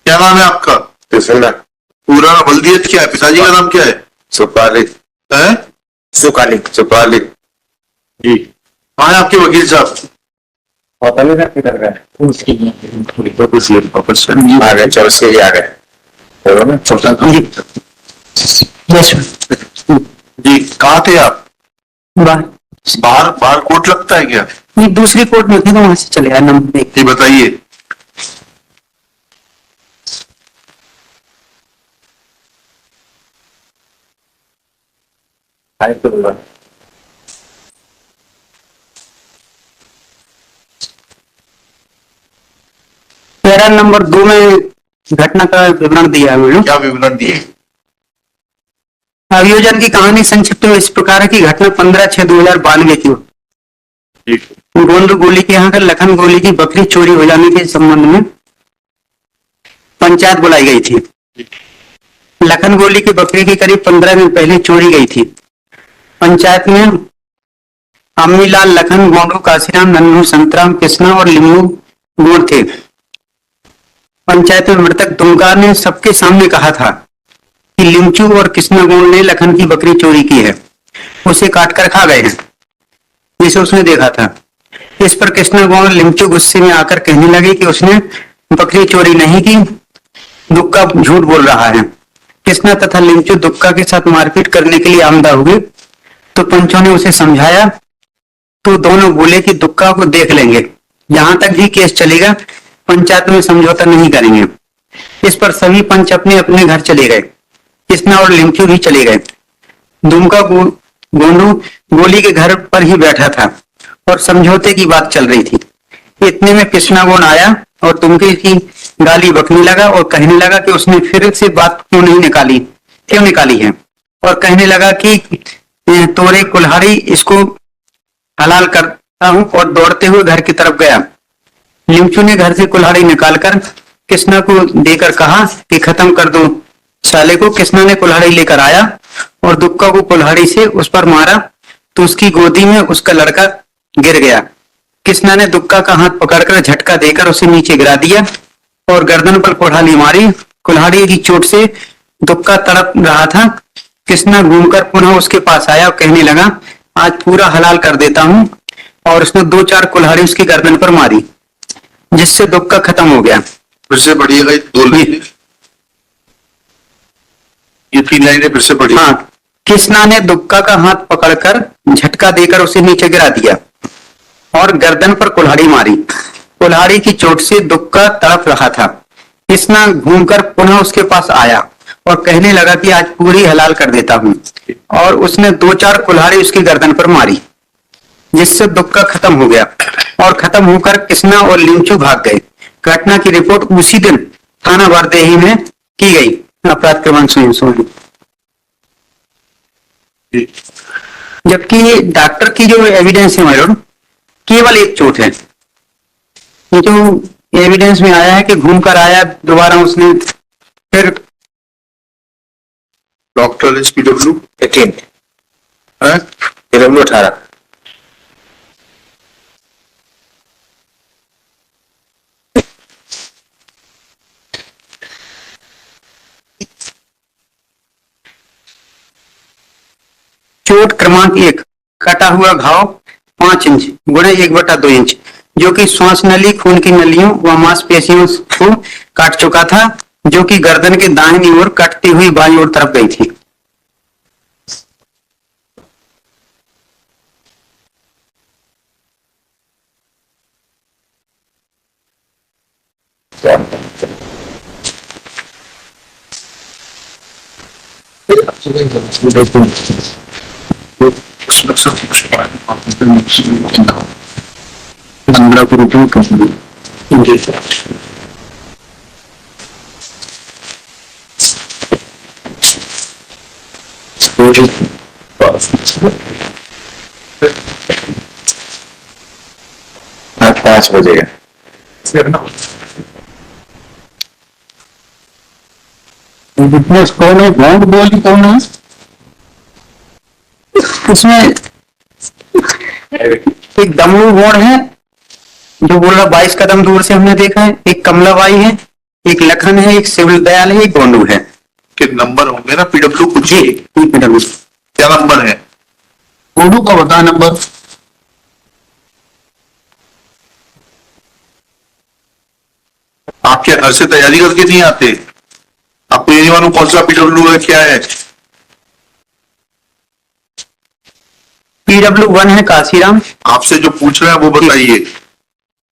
क्या नाम है आपका? कृष्णा। पूरा बल्दियत क्या है? पिताजी का नाम क्या है? सुपाली। है? सुकाली। सुपाली जी। हाँ आपके वकील साहब पता नहीं था किधर गए। आ गए, चौसे ही आ गए। जी। कहाँ थे आप? बाहर। बाहर बाहर कोर्ट लगता है क्या? नहीं, दूसरी कोर्ट में थे तो वहां से चले आए नंबर देख। जी बताइए। पैरा नंबर 2 में घटना का विवरण दिया है मैडम। क्या विवरण दिए? अभियोजन की कहानी संक्षिप्त में इस प्रकार है कि घटना 15/6/2092 की जी। गोंद गोली के यहाँ का लखन गोली की बकरी चोरी हो जाने के संबंध में पंचायत बुलाई गई थी। लखन गोली की बकरी की करीब 15 दिन पहले चोरी गई थी। पंचायत में अम्मीलाल, लखन, गोंडू, काशीराम, नन्नू, संतराम, कृष्णा और लिम्बू गोड़ थे। पंचायत में मृतक दुमका ने सबके सामने कहा था कि लिमचू और कृष्णा गोंड ने लखन की बकरी चोरी की है, उसे काटकर खा गए हैं, जिसे उसने देखा था। इस पर कृष्णा गोंड लिमचू गुस्से में आकर कहने लगे कि उसने बकरी चोरी नहीं की, दुक्का झूठ बोल रहा है। कृष्णा तथा लिमचू दुक्का के साथ मारपीट करने के लिए आमदा हुए तो पंचों ने उसे समझाया तो दोनों बोले कि दुक्का को देख लेंगे, जहां तक भी केस चलेगा पंचायत में समझौता नहीं करेंगे। इस पर सभी पंच अपने अपने घर चले गए। कृष्णा और लिमचू भी चले गए। दुमका गोंडू गोली के घर पर ही बैठा था और समझौते की बात चल रही थी। इतने में कृष्णा गोंड आया और दुमके की गाली बकने लगा और कहने लगा कि उसने फिर से बात क्यों निकाली है, और कहने लगा कि तोरे कुल्हाड़ी इसको हलाल करता हूं, और दौड़ते हुए घर की तरफ गया। लिमचू ने घर से कुल्हाड़ी निकालकर कृष्णा को देकर कहा कि खत्म कर दो साले को। कृष्णा ने कुल्हाड़ी लेकर आया और दुक्का को कुल्हाड़ी से उस पर मारा तो उसकी गोदी में उसका लड़का गिर गया। कृष्णा ने दुक्का का हाथ पकड़कर झटका देकर उसे नीचे गिरा दिया और गर्दन पर कुल्हाड़ी मारी। कुल्हाड़ी की चोट से दुक्का तड़प रहा था। कृष्णा घूमकर पुनः उसके पास आया और कहने लगा, आज पूरा हलाल कर देता हूं, और उसने 2-4 कुल्हाड़ी उसकी गर्दन पर मारी, जिससे दुक्का खत्म हो गया। फिर से पढ़िएगा, 2 लाइनें, ये 3 लाइनें फिर से पढ़िए। हाँ, कृष्णा ने दुक्का का हाथ पकड़कर झटका देकर उसे नीचे गिरा दिया और गर्दन पर कुल्हाड़ी मारी। कुल्हाड़ी की चोट से दुक्का तड़प रहा था। कृष्णा घूमकर पुनः उसके पास आया और कहने लगा कि आज पूरी हलाल कर देता हूं, और उसने 2-4 कुल्हाड़ी उसकी गर्दन पर मारी, जिससे दुक्का खत्म हो गया। और खत्म होकर कृष्णा और लिमचू भाग गए। घटना की रिपोर्ट उसी दिन थाना बरदेही में की गई। अपराध क्रमांक 16। जबकि डॉक्टर की जो एविडेंस है मैडम, केवल एक चोट है। ये जो एविडेंस में आया है कि घूमकर आया, दोबारा उसने फिर डॉक्टर SPW 18 PW 18 चोट क्रमांक 1, कटा हुआ घाव 5 इंच गुणे 1/2 इंच, जो कि श्वास नली, खून की नलियों व मांसपेशियों को काट चुका था, जो कि गर्दन के दाहिनी ओर कटती हुई बाईं ओर तरफ गई थी। आज 5 बजे विटनेस कौन है? गोंड गोली कौन है? उसमें एक दमरू गोंड है जो बोल रहा 22 कदम दूर से हमने देखा है, एक कमलाबाई है, एक लखन है, एक सिविल दयाल है, एक गोंडू है। के नंबर होंगे ना पीडब्ल्यू कुछ जी PW। क्या नंबर है? गोडू का बता नंबर। आप क्या घर से तैयारी करके नहीं आते? आपको ये नहीं मालूम कौन सा पीडब्ल्यू है क्या है? PW1 है काशीराम। आपसे जो पूछ रहे हैं वो बताइए।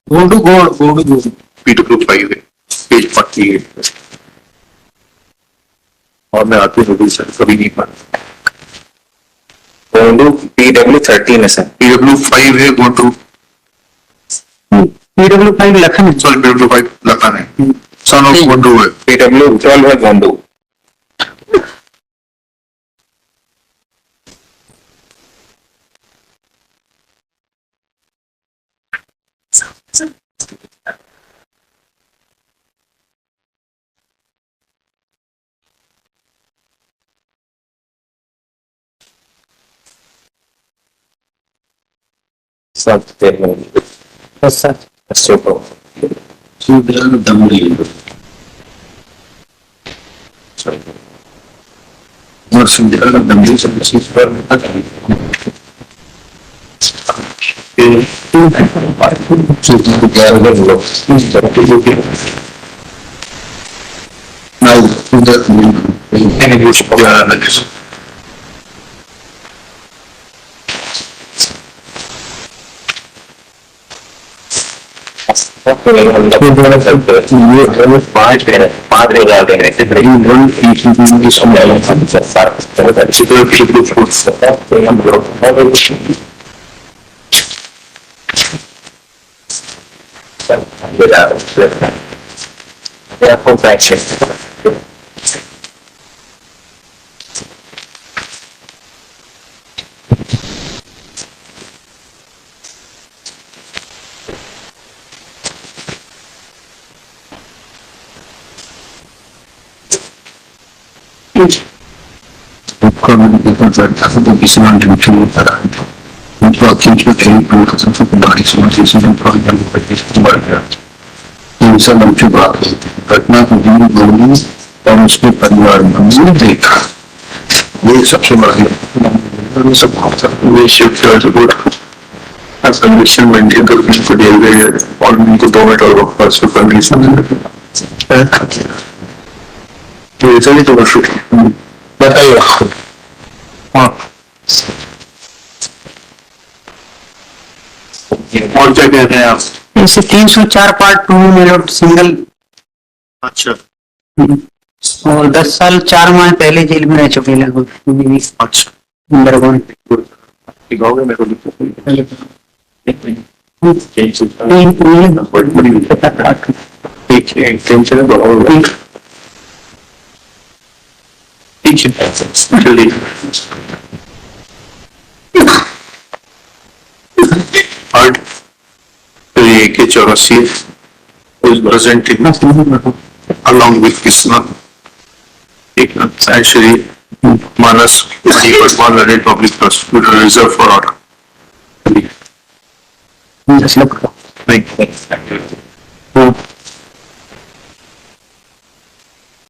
गोडू गोडू पीडब्ल्यू 5 है, पेज 40 है। और मैं आती हूँ सर, कभी नहीं पढ़ा। गोंडू PW13 है सर। पीडब्ल्यू 5 है गोंडू, PW5 लखन है। सॉरी पीडब्ल्यू 5 लखन है, सन ऑफ गोंडू है। PW12 है गोंडू। सब बस सर अशोक दमड़ी और सुंदर दमड़ी सब चीज पर पांच हजार घटना को दूर गोली और उसके परिवार में देखा। ये सबसे बड़ा कंडीशन मेंटेन करके उसको दिए गए हैं और उनको 2 मिनट और वापस कंडीशन ऐसा नहीं तो बताइए। हाँ और क्या कह रहे हैं आप? इसे 304 पार्ट 2 में सिंगल अच्छा और 10 साल 4 माह पहले जेल में रह चुके हैं लगभग। अच्छा, नंबर 1। दिखाओगे मेरे को? टेंशन है बढ़ाओगे। ठीक है चलिए। Part 84 is presented along with Krishna, and Shri Manas Patwal Public Prosecutor Reserve for Order. Just look. Thank you.